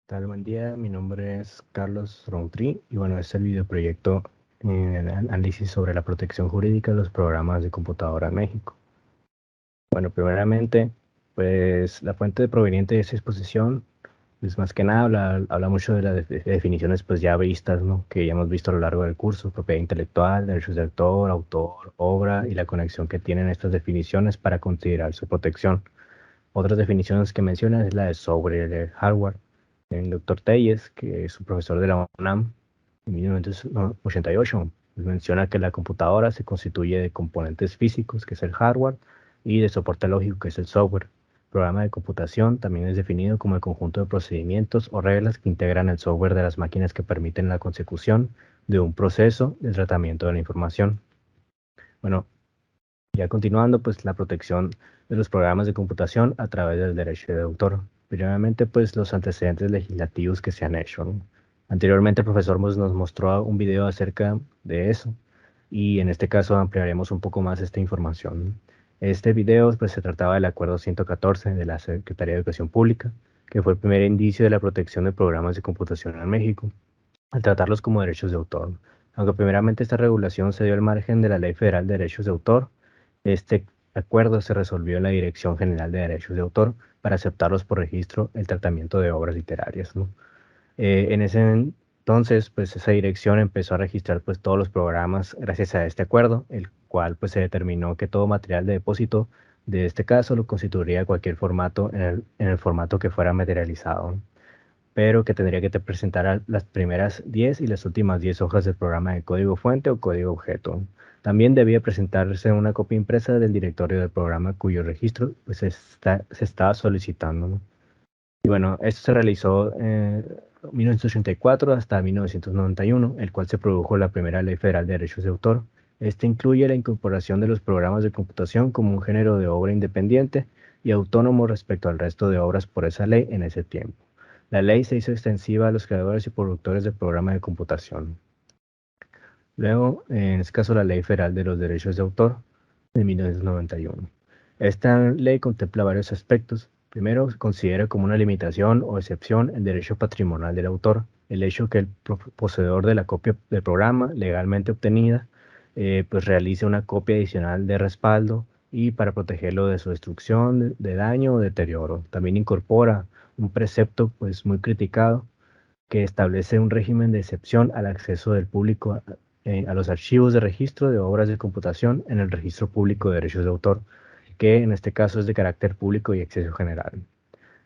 Tal, buen día, mi nombre es Carlos Rountree y bueno, este es el videoproyecto en el análisis sobre la protección jurídica de los programas de computadora en México. Bueno, primeramente, pues la fuente proveniente de esa exposición, pues más que nada habla mucho de las definiciones pues ya vistas, ¿no? Que ya hemos visto a lo largo del curso: propiedad intelectual, derechos de autor, obra y la conexión que tienen estas definiciones para considerar su protección. Otras definiciones que menciona es la de software hardware. El doctor Telles, que es un profesor de la UNAM, en 1988, pues menciona que la computadora se constituye de componentes físicos, que es el hardware, y de soporte lógico, que es el software. El programa de computación también es definido como el conjunto de procedimientos o reglas que integran el software de las máquinas que permiten la consecución de un proceso de tratamiento de la información. Bueno, ya continuando, pues la protección de los programas de computación a través del derecho de autor. Primeramente, pues los antecedentes legislativos que se han hecho, ¿no? Anteriormente, el profesor nos mostró un video acerca de eso y en este caso ampliaremos un poco más esta información. Este video pues se trataba del Acuerdo 114 de la Secretaría de Educación Pública, que fue el primer indicio de la protección de programas de computación en México, al tratarlos como derechos de autor. Aunque primeramente esta regulación se dio al margen de la Ley Federal de Derechos de Autor, este acuerdo se resolvió en la Dirección General de Derechos de Autor para aceptarlos por registro el tratamiento de obras literarias, ¿no? En ese entonces, pues esa dirección empezó a registrar pues todos los programas gracias a este acuerdo, el cual pues se determinó que todo material de depósito de este caso lo constituiría cualquier formato en el formato que fuera materializado, ¿no? Pero que tendría que te presentar las primeras 10 y las últimas 10 hojas del programa de código fuente o código objeto. También debía presentarse una copia impresa del directorio del programa cuyo registro pues, se estaba solicitando, ¿no? Y bueno, esto se realizó en 1984 hasta 1991, el cual se produjo la primera Ley Federal de Derechos de Autor. Este incluye la incorporación de los programas de computación como un género de obra independiente y autónomo respecto al resto de obras por esa ley en ese tiempo. La ley se hizo extensiva a los creadores y productores de programas de computación. Luego, en este caso, la Ley Federal de los Derechos de Autor de 1991. Esta ley contempla varios aspectos. Primero, se considera como una limitación o excepción el derecho patrimonial del autor, el hecho que el poseedor de la copia del programa legalmente obtenida pues realice una copia adicional de respaldo y para protegerlo de su destrucción, de daño o deterioro. También incorpora un precepto pues muy criticado que establece un régimen de excepción al acceso del público a los archivos de registro de obras de computación en el Registro Público de Derechos de Autor, que en este caso es de carácter público y acceso general.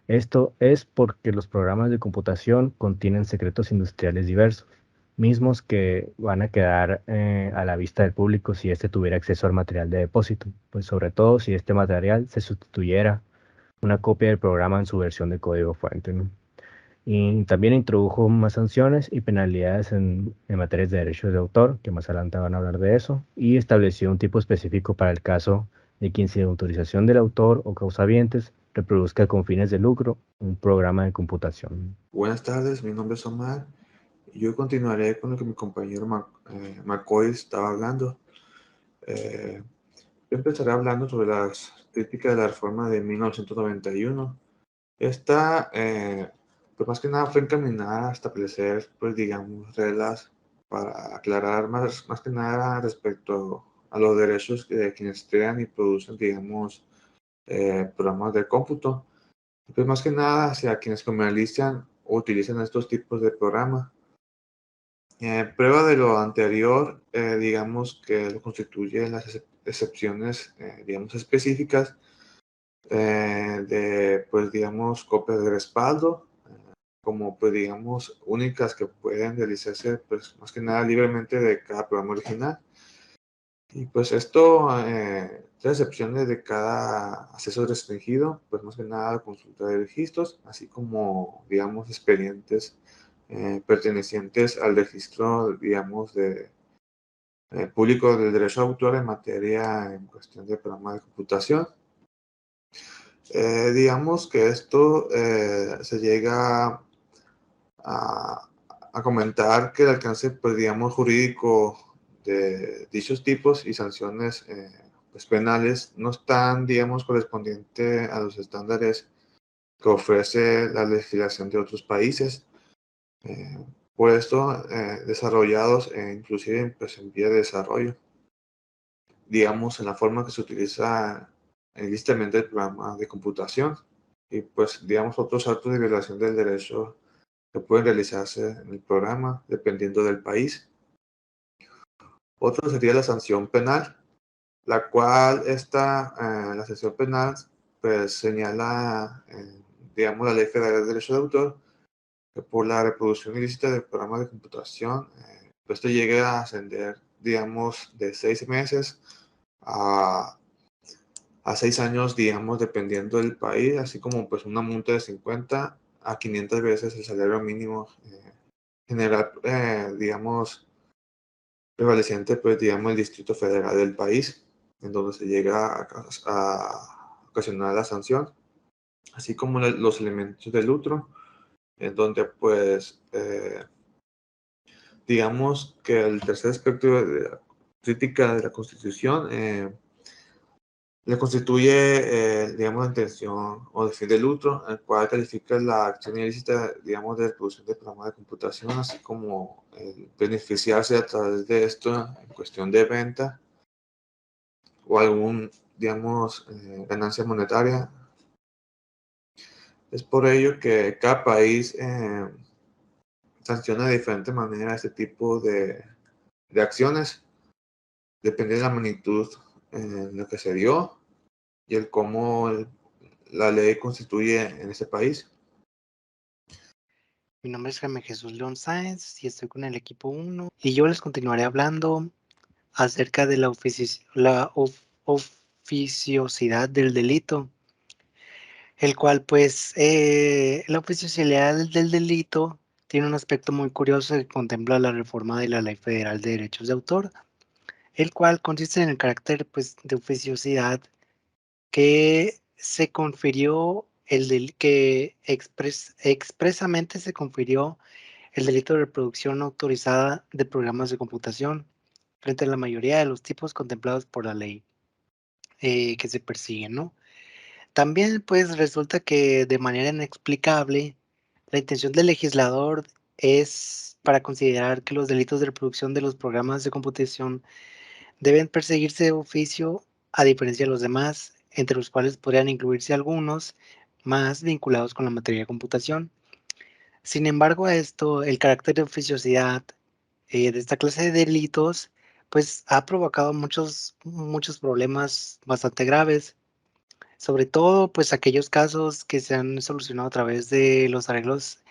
Esto es porque los programas de computación contienen secretos industriales diversos, mismos que van a quedar a la vista del público si éste tuviera acceso al material de depósito, pues sobre todo si este material se sustituyera una copia del programa en su versión de código fuente, ¿no? Y también introdujo más sanciones y penalidades en materias de derechos de autor, que más adelante van a hablar de eso, y estableció un tipo específico para el caso de quien sin autorización del autor o causavientes reproduzca con fines de lucro un programa de computación. Buenas tardes, mi nombre es Omar y yo continuaré con lo que mi compañero McCoy estaba hablando. Yo empezaré hablando sobre las críticas de la reforma de 1991. Esta, pues más que nada fue encaminada a establecer, pues digamos, reglas para aclarar más que nada respecto a los derechos de quienes crean y producen, digamos, programas de cómputo. Pues más que nada hacia quienes comercializan o utilizan estos tipos de programas. Prueba de lo anterior, digamos que lo constituyen las excepciones, digamos, específicas de, pues, digamos, copias de respaldo, como, pues, digamos, únicas que pueden realizarse, pues, más que nada libremente de cada programa original. Y pues esto, las excepciones de cada acceso restringido, pues más que nada consulta de registros, así como, digamos, expedientes pertenecientes al registro, digamos, de público del derecho de autor en materia en cuestión de programa de computación. Digamos que esto se llega a comentar que el alcance, pues, digamos, jurídico de dichos tipos y sanciones pues, penales no están, digamos, correspondientes a los estándares que ofrece la legislación de otros países. Por esto, desarrollados inclusive pues, en vía de desarrollo, digamos, en la forma que se utiliza ilícitamente el programa de computación y pues, digamos, otros actos de violación del derecho que pueden realizarse en el programa dependiendo del país. Otro sería la sanción penal, la cual la sanción penal pues señala, digamos, la Ley Federal de Derecho de Autor, que por la reproducción ilícita del programa de computación, pues esto llegue a ascender, digamos, de 6 meses a 6 años, digamos, dependiendo del país, así como pues una multa de 50 a 500 veces el salario mínimo general, digamos, prevaleciente, pues digamos, el Distrito Federal del país, en donde se llega a ocasionar la sanción, así como los elementos del lucro, en donde pues digamos que el tercer aspecto de la crítica de la Constitución le constituye, digamos, la intención o el fin de lucro, el cual califica la acción ilícita, digamos, de reproducción del programa de computación, así como el beneficiarse a través de esto en cuestión de venta o algún, digamos, ganancia monetaria. Es por ello que cada país sanciona de diferente manera este tipo de acciones, depende de la magnitud en la que se dio y el cómo la ley constituye en ese país. Mi nombre es Jaime Jesús León Sáenz y estoy con el equipo 1 y yo les continuaré hablando acerca de la oficiosidad del delito, el cual pues la oficiosidad del delito tiene un aspecto muy curioso que contempla la reforma de la Ley Federal de Derechos de Autor, el cual consiste en el carácter pues de oficiosidad que se confirió que expresamente se confirió el delito de reproducción no autorizada de programas de computación frente a la mayoría de los tipos contemplados por la ley que se persiguen, ¿no? También, pues, resulta que de manera inexplicable, la intención del legislador es para considerar que los delitos de reproducción de los programas de computación deben perseguirse de oficio a diferencia de los demás, entre los cuales podrían incluirse algunos más vinculados con la materia de computación. Sin embargo, el carácter de oficiosidad de esta clase de delitos, pues ha provocado muchos problemas bastante graves, sobre todo pues aquellos casos que se han solucionado a través de los arreglos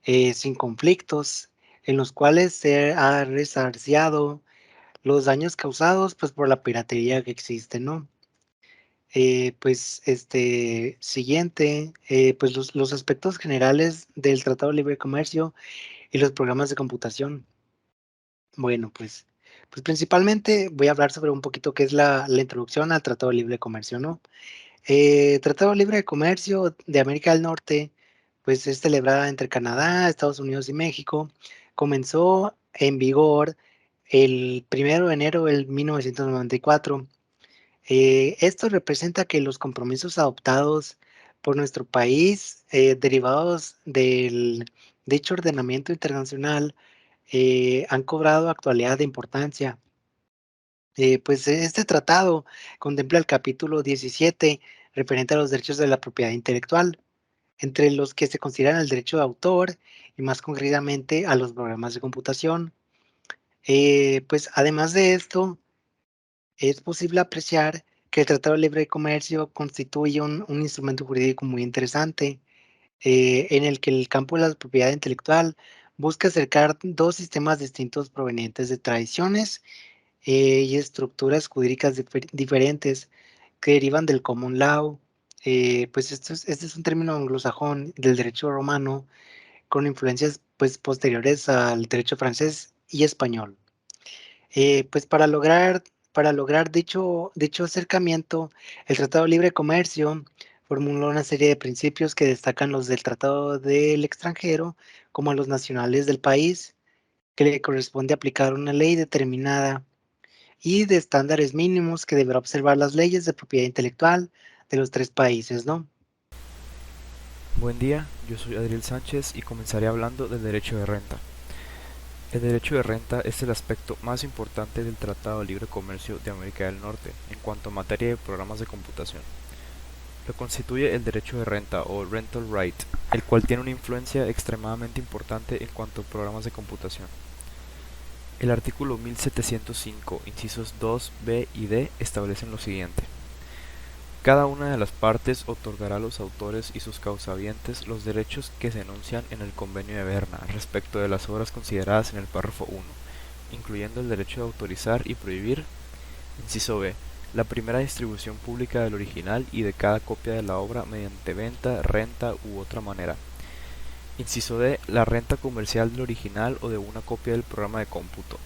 sin conflictos, en los cuales se ha resarciado los daños causados pues por la piratería que existe, ¿no? Siguiente, pues los aspectos generales del Tratado de Libre Comercio y los programas de computación. Bueno, pues principalmente voy a hablar sobre un poquito qué es la introducción al Tratado de Libre Comercio, ¿no? Tratado Libre de Comercio de América del Norte, pues es celebrada entre Canadá, Estados Unidos y México. Comenzó en vigor el 1 de enero del 1994. Esto representa que los compromisos adoptados por nuestro país, derivados del dicho ordenamiento internacional, han cobrado actualidad de importancia. Pues este tratado contempla el capítulo 17 referente a los derechos de la propiedad intelectual, entre los que se consideran el derecho de autor y más concretamente a los programas de computación. Pues además de esto, es posible apreciar que el Tratado de Libre Comercio constituye un instrumento jurídico muy interesante, en el que el campo de la propiedad intelectual busca acercar dos sistemas distintos provenientes de tradiciones y estructuras jurídicas diferentes que derivan del common law. Pues este es un término anglosajón del derecho romano con influencias pues posteriores al derecho francés y español. Pues para lograr dicho acercamiento, el Tratado de Libre Comercio formuló una serie de principios que destacan los del Tratado del extranjero como a los nacionales del país, que le corresponde aplicar una ley determinada y de estándares mínimos que deberá observar las leyes de propiedad intelectual de los tres países, ¿no? Buen día, yo soy Adriel Sánchez y comenzaré hablando del derecho de renta. El derecho de renta es el aspecto más importante del Tratado de Libre Comercio de América del Norte en cuanto a materia de programas de computación. Lo constituye el derecho de renta o rental right, el cual tiene una influencia extremadamente importante en cuanto a programas de computación. El artículo 1705, incisos 2, B y D establecen lo siguiente. Cada una de las partes otorgará a los autores y sus causavientes los derechos que se enuncian en el Convenio de Berna respecto de las obras consideradas en el párrafo 1, incluyendo el derecho de autorizar y prohibir, inciso B, la primera distribución pública del original y de cada copia de la obra mediante venta, renta u otra manera. Inciso D, la renta comercial del original o de una copia del programa de cómputo.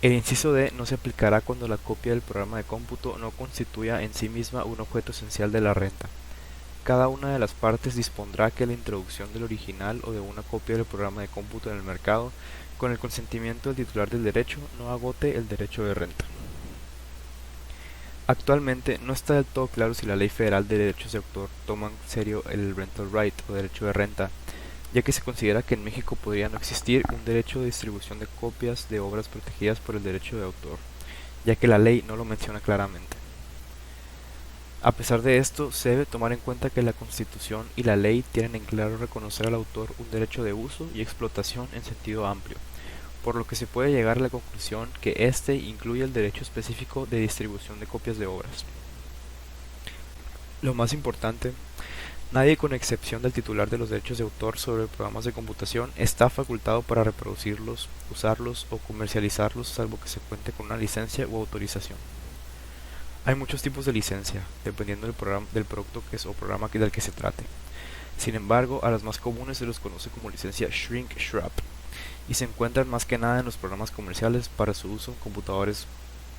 El inciso D no se aplicará cuando la copia del programa de cómputo no constituya en sí misma un objeto esencial de la renta. Cada una de las partes dispondrá que la introducción del original o de una copia del programa de cómputo en el mercado, con el consentimiento del titular del derecho, no agote el derecho de renta. Actualmente no está del todo claro si la Ley Federal de Derechos de Autor toma en serio el rental right o derecho de renta, ya que se considera que en México podría no existir un derecho de distribución de copias de obras protegidas por el derecho de autor, ya que la ley no lo menciona claramente. A pesar de esto, se debe tomar en cuenta que la Constitución y la ley tienen en claro reconocer al autor un derecho de uso y explotación en sentido amplio, por lo que se puede llegar a la conclusión que éste incluye el derecho específico de distribución de copias de obras. Lo más importante, nadie con excepción del titular de los derechos de autor sobre programas de computación está facultado para reproducirlos, usarlos o comercializarlos salvo que se cuente con una licencia u autorización. Hay muchos tipos de licencia, dependiendo del producto o programa del que se trate. Sin embargo, a las más comunes se los conoce como licencia Shrink-Wrap y se encuentran más que nada en los programas comerciales para su uso en computadores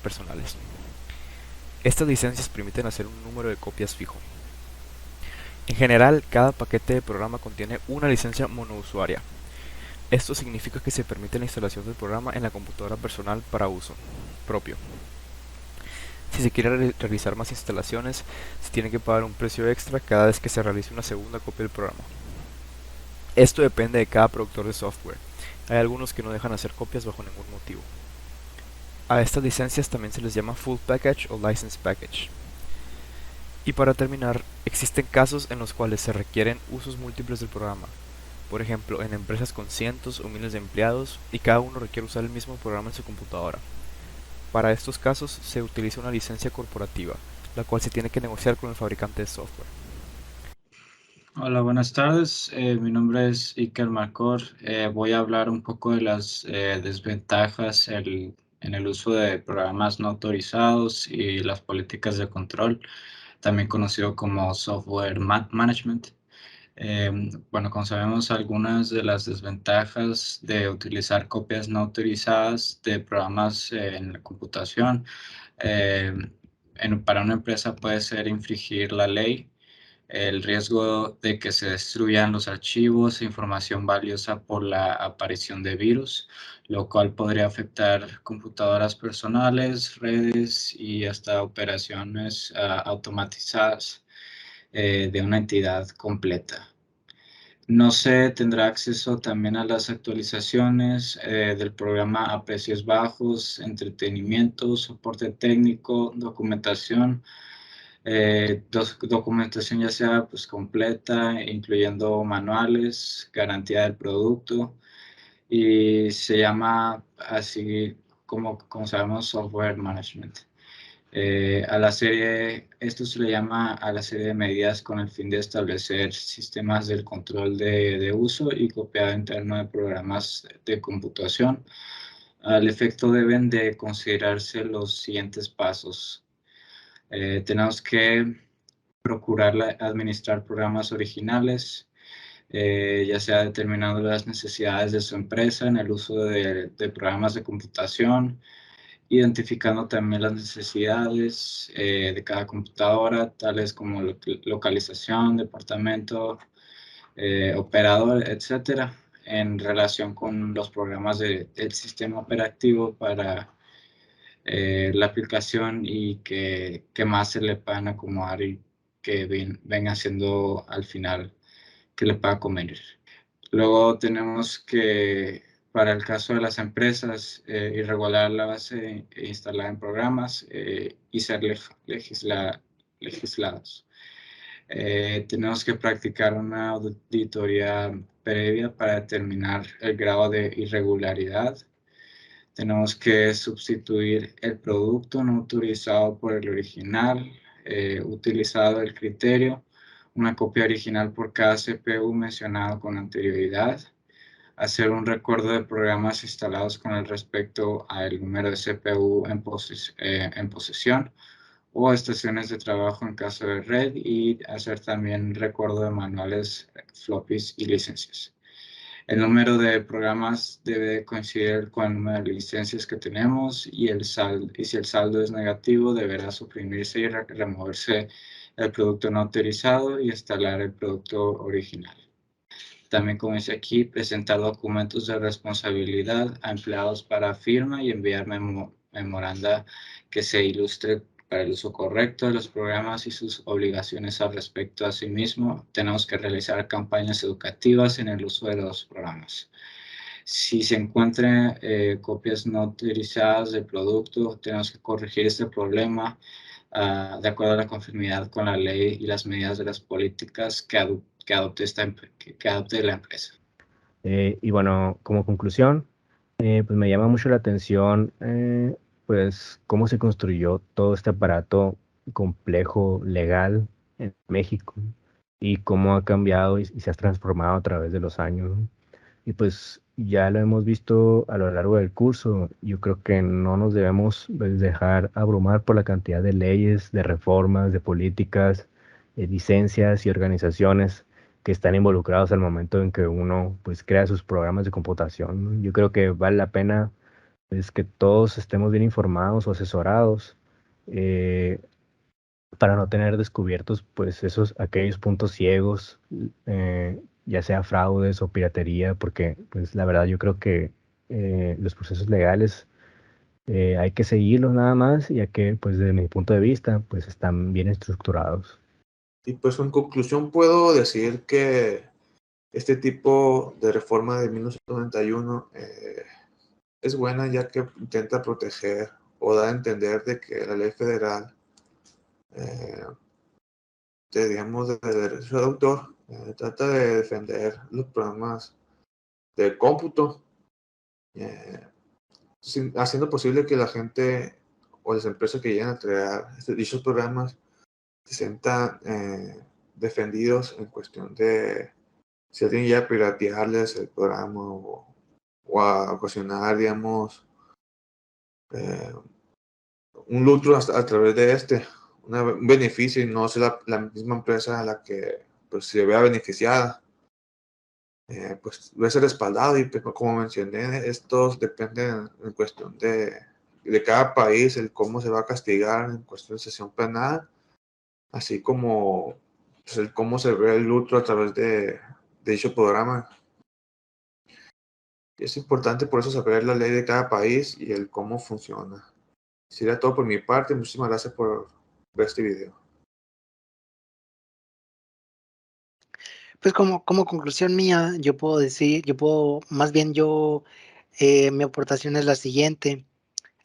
personales. Estas licencias permiten hacer un número de copias fijo. En general, cada paquete de programa contiene una licencia monousuaria. Esto significa que se permite la instalación del programa en la computadora personal para uso propio. Si se quiere realizar más instalaciones, se tiene que pagar un precio extra cada vez que se realice una segunda copia del programa. Esto depende de cada productor de software. Hay algunos que no dejan hacer copias bajo ningún motivo. A estas licencias también se les llama Full Package o License Package. Y para terminar, existen casos en los cuales se requieren usos múltiples del programa. Por ejemplo, en empresas con cientos o miles de empleados y cada uno requiere usar el mismo programa en su computadora. Para estos casos se utiliza una licencia corporativa, la cual se tiene que negociar con el fabricante de software. Hola, buenas tardes. Mi nombre es Iker Marcor. Voy a hablar un poco de las desventajas en el uso de programas no autorizados y las políticas de control, también conocido como software management. Bueno, como sabemos, algunas de las desventajas de utilizar copias no autorizadas de programas en la computación para una empresa puede ser infringir la ley, el riesgo de que se destruyan los archivos e información valiosa por la aparición de virus, lo cual podría afectar computadoras personales, redes y hasta operaciones automatizadas de una entidad completa. No se tendrá acceso también a las actualizaciones del programa a precios bajos, entretenimiento, soporte técnico, documentación, documentación ya sea pues completa, incluyendo manuales, garantía del producto, y se llama así como sabemos software management. Esto se le llama a la serie de medidas con el fin de establecer sistemas del control de uso y copiado interno de programas de computación. Al efecto deben de considerarse los siguientes pasos. Tenemos que procurar administrar programas originales, ya sea determinando las necesidades de su empresa en el uso de programas de computación, identificando también las necesidades de cada computadora, tales como localización, departamento, operador, etcétera, en relación con los programas del sistema operativo para la aplicación y que más se le puedan acomodar y que venga siendo al final que le pueda convenir. Luego tenemos que, para el caso de las empresas, irregular la base instalada en programas y ser legislados. Tenemos que practicar una auditoría previa para determinar el grado de irregularidad. Tenemos que sustituir el producto no autorizado por el original, utilizado el criterio, una copia original por cada CPU mencionado con anterioridad, hacer un recuerdo de programas instalados con el respecto al número de CPU en posesión o estaciones de trabajo en caso de red, y hacer también recuerdo de manuales, floppies y licencias. El número de programas debe coincidir con el número de licencias que tenemos, y si el saldo es negativo, deberá suprimirse y removerse el producto no autorizado y instalar el producto original. También, como dice aquí, presentar documentos de responsabilidad a empleados para firma y enviar memoranda que se ilustre para el uso correcto de los programas y sus obligaciones al respecto. Asimismo, tenemos que realizar campañas educativas en el uso de los programas. Si se encuentran copias no autorizadas del producto, tenemos que corregir este problema de acuerdo a la conformidad con la ley y las medidas de las políticas que adopte la empresa. Y bueno, como conclusión, pues me llama mucho la atención pues cómo se construyó todo este aparato complejo legal en México y cómo ha cambiado y se ha transformado a través de los años, ¿no? Y pues ya lo hemos visto a lo largo del curso. Yo creo que no nos debemos pues, dejar abrumar por la cantidad de leyes, de reformas, de políticas, licencias y organizaciones que están involucrados al momento en que uno pues crea sus programas de computación, ¿no? Yo creo que vale la pena pues, que todos estemos bien informados o asesorados eh, para no tener descubiertos pues aquellos puntos ciegos, ya sea fraudes o piratería, porque pues la verdad yo creo que los procesos legales hay que seguirlos nada más, ya que pues desde mi punto de vista pues están bien estructurados. Y pues en conclusión puedo decir que este tipo de reforma de 1991 es buena, ya que intenta proteger o da a entender de que la ley federal digamos, de derecho de autor, trata de defender los programas de cómputo, haciendo posible que la gente o las empresas que llegan a crear dichos programas se sientan defendidos en cuestión de si alguien llega a piratearles el programa o a ocasionar, digamos, un lucro a través de un beneficio, y no ser la misma empresa a la que pues, se vea beneficiada. Pues debe ser respaldado, y como mencioné, estos dependen en cuestión de cada país, el cómo se va a castigar en cuestión de sesión penal, así como pues, el cómo se ve el lucro a través de dicho programa. Es importante por eso saber la ley de cada país y el cómo funciona. Sería todo por mi parte. Muchísimas gracias por ver este video. Pues como conclusión mía, yo puedo decir, mi aportación es la siguiente.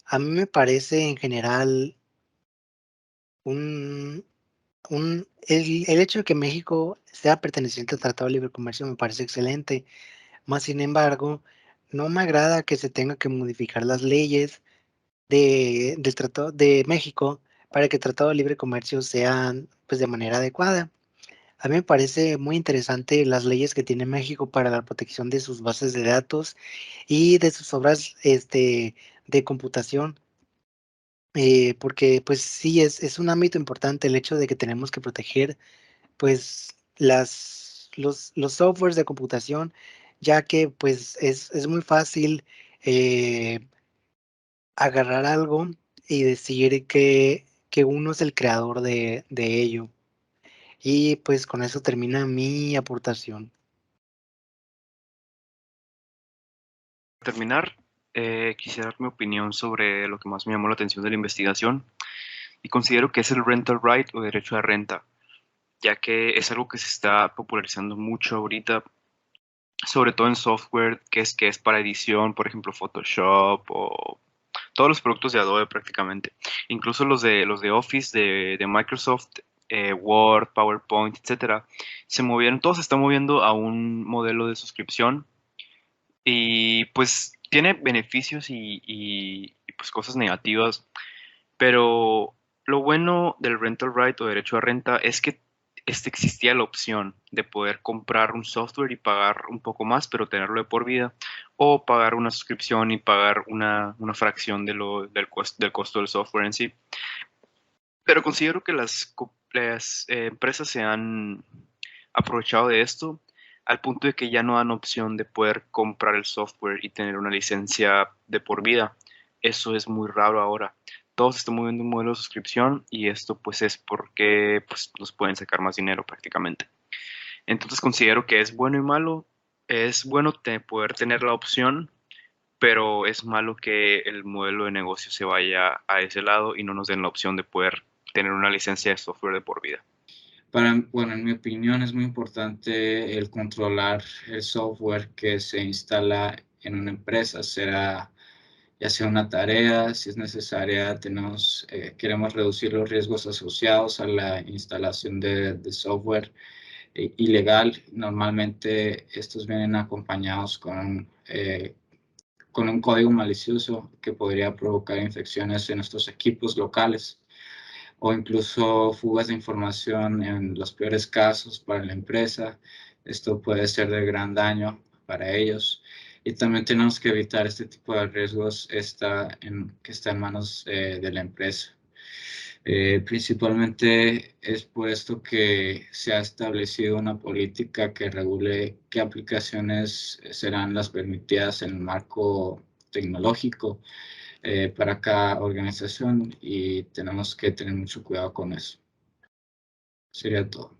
A mí me parece en general el hecho de que México sea perteneciente al Tratado de Libre Comercio me parece excelente. Más sin embargo, no me agrada que se tenga que modificar las leyes del Tratado de México para que el Tratado de Libre Comercio sean pues de manera adecuada. A mí me parece muy interesante las leyes que tiene México para la protección de sus bases de datos y de sus obras de computación, porque pues sí, es un ámbito importante el hecho de que tenemos que proteger pues los softwares de computación, ya que pues es muy fácil agarrar algo y decir que uno es el creador de ello. Y pues con eso termina mi aportación. Para terminar, quisiera dar mi opinión sobre lo que más me llamó la atención de la investigación, y considero que es el rental right o derecho a renta, ya que es algo que se está popularizando mucho ahorita, sobre todo en software que es para edición, por ejemplo, Photoshop o todos los productos de Adobe prácticamente, incluso los de Office de Microsoft, Word, PowerPoint, etcétera, todos se están moviendo a un modelo de suscripción y pues tiene beneficios y, pues cosas negativas, pero lo bueno del rental right o derecho a renta es que existía la opción de poder comprar un software y pagar un poco más, pero tenerlo de por vida, o pagar una suscripción y pagar una fracción del costo del software en sí. Pero considero que las empresas se han aprovechado de esto al punto de que ya no dan opción de poder comprar el software y tener una licencia de por vida. Eso es muy raro ahora. Todos están moviendo un modelo de suscripción y esto pues es porque pues, nos pueden sacar más dinero prácticamente. Entonces considero que es bueno y malo. Es bueno poder tener la opción, pero es malo que el modelo de negocio se vaya a ese lado y no nos den la opción de poder tener una licencia de software de por vida. Bueno, en mi opinión es muy importante el controlar el software que se instala en una empresa, ya sea una tarea, si es necesaria, queremos reducir los riesgos asociados a la instalación de software ilegal. Normalmente estos vienen acompañados con un código malicioso que podría provocar infecciones en nuestros equipos locales o incluso fugas de información en los peores casos para la empresa. Esto puede ser de gran daño para ellos. Y también tenemos que evitar este tipo de riesgos que está en manos de la empresa. Principalmente es por esto que se ha establecido una política que regule qué aplicaciones serán las permitidas en el marco tecnológico para cada organización y tenemos que tener mucho cuidado con eso. Sería todo.